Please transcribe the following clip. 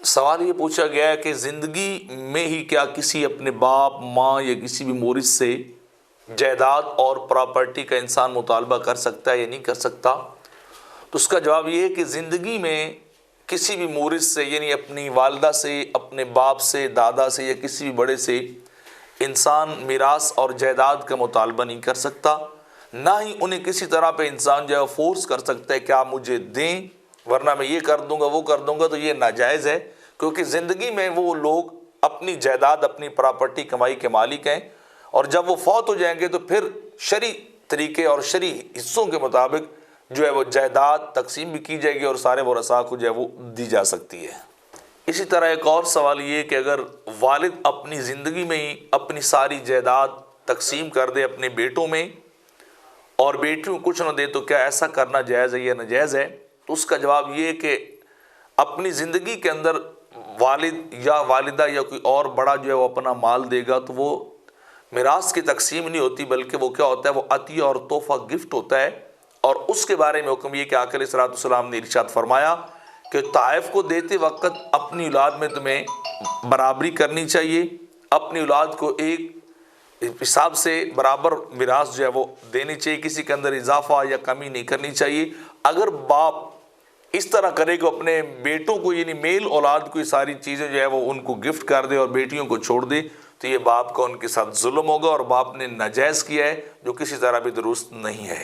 سوال یہ پوچھا گیا ہے کہ زندگی میں ہی کیا کسی اپنے باپ ماں یا کسی بھی مورث سے جائیداد اور پراپرٹی کا انسان مطالبہ کر سکتا ہے یا نہیں کر سکتا؟ تو اس کا جواب یہ ہے کہ زندگی میں کسی بھی مورث سے، یعنی اپنی والدہ سے، اپنے باپ سے، دادا سے یا کسی بھی بڑے سے انسان میراث اور جائیداد کا مطالبہ نہیں کر سکتا، نہ ہی انہیں کسی طرح پہ انسان جو ہے فورس کر سکتا ہے کہ آپ مجھے دیں ورنہ میں یہ کر دوں گا وہ کر دوں گا، تو یہ ناجائز ہے، کیونکہ زندگی میں وہ لوگ اپنی جائیداد، اپنی پراپرٹی کمائی کے مالک ہیں، اور جب وہ فوت ہو جائیں گے تو پھر شرعی طریقے اور شرعی حصوں کے مطابق جو ہے وہ جائیداد تقسیم بھی کی جائے گی اور سارے ورثاء کو جو ہے وہ دی جا سکتی ہے۔ اسی طرح ایک اور سوال یہ کہ اگر والد اپنی زندگی میں ہی اپنی ساری جائیداد تقسیم کر دے اپنے بیٹوں میں اور بیٹیوں کو کچھ نہ دے، تو کیا ایسا کرنا جائز ہے یا ناجائز ہے؟ تو اس کا جواب یہ ہے کہ اپنی زندگی کے اندر والد یا والدہ یا کوئی اور بڑا جو ہے وہ اپنا مال دے گا تو وہ میراث کی تقسیم نہیں ہوتی، بلکہ وہ کیا ہوتا ہے، وہ عطیہ اور تحفہ گفٹ ہوتا ہے، اور اس کے بارے میں حکم یہ کہ آقا علیہ الصلوۃ والسلام نے ارشاد فرمایا کہ طائف کو دیتے وقت اپنی اولاد میں تمہیں برابری کرنی چاہیے، اپنی اولاد کو ایک حساب سے برابر میراث جو ہے وہ دینی چاہیے، کسی کے اندر اضافہ یا کمی نہیں کرنی چاہیے۔ اگر باپ اس طرح کرے کہ اپنے بیٹوں کو، یعنی میل اولاد کو یہ ساری چیزیں جو ہے وہ ان کو گفٹ کر دے اور بیٹیوں کو چھوڑ دے، تو یہ باپ کا ان کے ساتھ ظلم ہوگا اور باپ نے ناجائز کیا ہے، جو کسی طرح بھی درست نہیں ہے۔